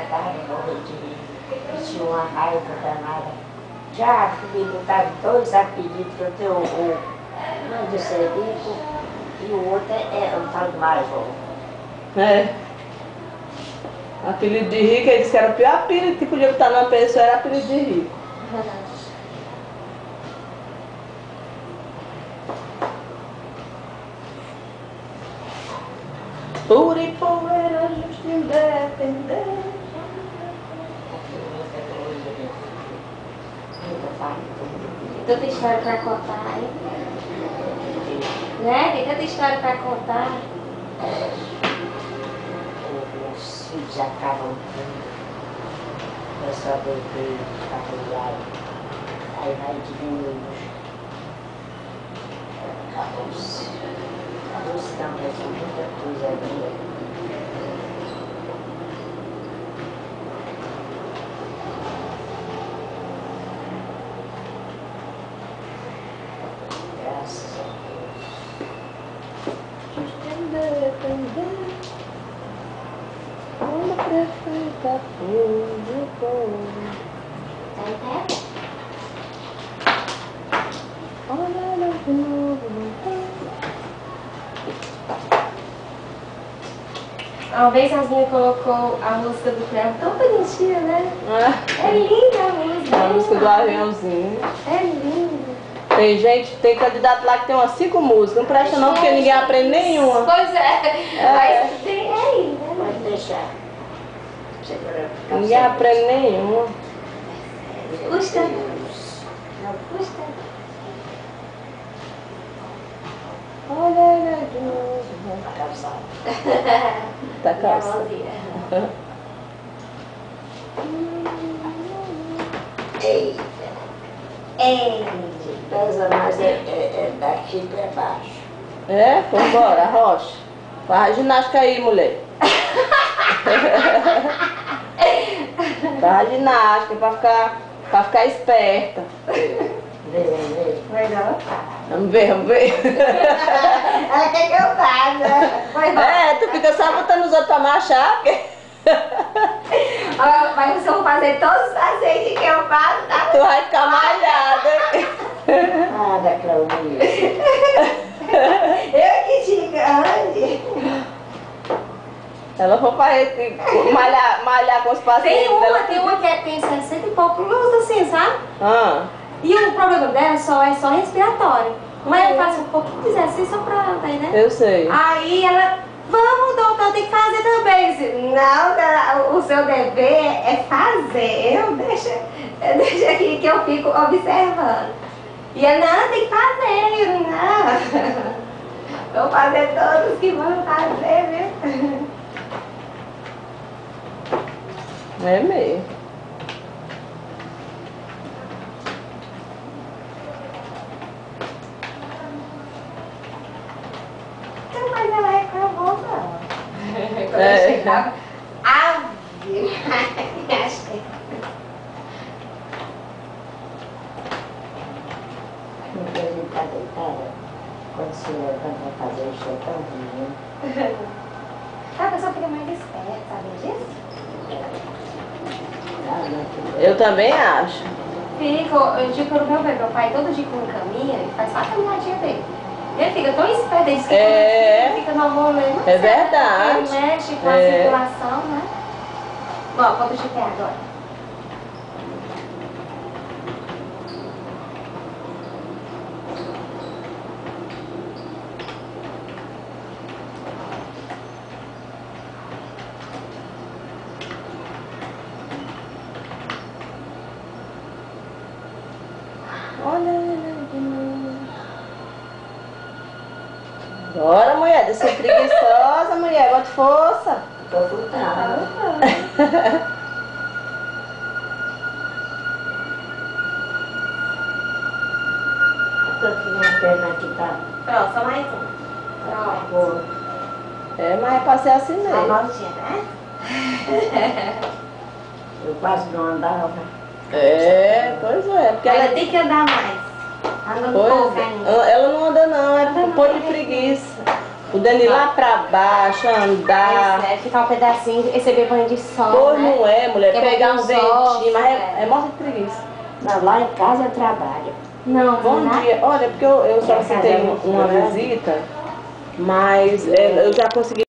cara, morreu de rir. E tinha uma raiva danada. Já comigo estavam dois apelidos, que eu tenho um de Serico e o outro é o tal de Margot. É. Apelido de rico, ele disse que era o pior apelido que podia botar numa pessoa, era apelido de rico. Pura e poeira, justa independente. Tanta história pra contar, hein? Né? Tem tanta história pra contar. Os filhos acabam começou a beber, familiar, aí vai diminuindo. Acabou-se. Acabou-se não, mas tem muita coisa ali. Graças a Deus. Independente. Como prefeita do povo. Tá em pé? Olha de novo. Uma vez a Zinha colocou a música do Cleo, tão bonitinha, né? É linda a música. A música do aviãozinho. É linda. Tem gente, tem candidato lá que tem umas 5 músicas. Não presta não, porque ninguém aprende nenhuma. Pois é. Mas tem aí, né? Pode deixar. Ninguém aprende nenhuma. Custa. Não custa. Olha de novo. Tá calçado. Tá Minha calçado. mãozinha. Eita. Ei. Pesa mais é daqui pra baixo. É? Vambora, Rocha. Faz a ginástica aí, mulher. Faz a ginástica pra ficar esperta. Vê. Vai não? Vamos ver, vamos ver. Ela quer que eu faça. Vai não. É, tu fica só botando os outros pra marchar, porque Mas se eu fazer todos os aceites que eu faço, tá? tu vai ficar malhada. Nada, Claudinha. Eu que te grande. Ela foi malhar com os pacientes dela. Tem uma que tem 60 e pouco luz assim, sabe? Ah, E o problema dela é só respiratório. Mas eu faço um pouquinho de exercício pra ela, né? eu sei. Aí ela, vamos doutor, tem que fazer também. Eu disse, não, o seu dever é fazer. Deixa aqui que eu fico observando. E ela, não, tem que fazer. Eu, não. Vou fazer todos que vão fazer, viu? É mesmo. Então, mas ela reclamou, não. Quando É. eu chegava, achei. Porque a gente tá deitada, quando se levanta pra fazer o show tão ruim. A pessoa fica mais esperta, sabe disso? Eu também acho. Eu digo para o meu pai, todo dia que ele caminha, ele faz só a caminhadinha dele. Ele fica tão esperto, ele É. fica no rolê. É verdade. Ele mexe com a É. circulação, né? Bom, bota de pé agora. Olha de novo. Bora, mulher, de ser preguiçosa, mulher, bota força. Tô lutando. Tô aqui minha perna aqui tá. Pronto, só mais um. Pronto. Boa. É, mas passei assim Só mesmo. mãozinha, né? Eu quase não andava. É, pois é, porque Ela ela tem que andar mais. Anda um Pois pouco é. ainda. Ela não anda não, é por pôr de preguiça. O Dani lá pra baixo, andar. Pois é, ficar um pedacinho, receber banho de sol, Pois né? não é, mulher. Que é Pegar um banho de sol, ventinho, mas é é. morte de preguiça. Não, lá em casa eu trabalho. Não, Bom né? dia. Olha, porque eu só Essa citei casa é muito uma grande. visita, mas eu já consegui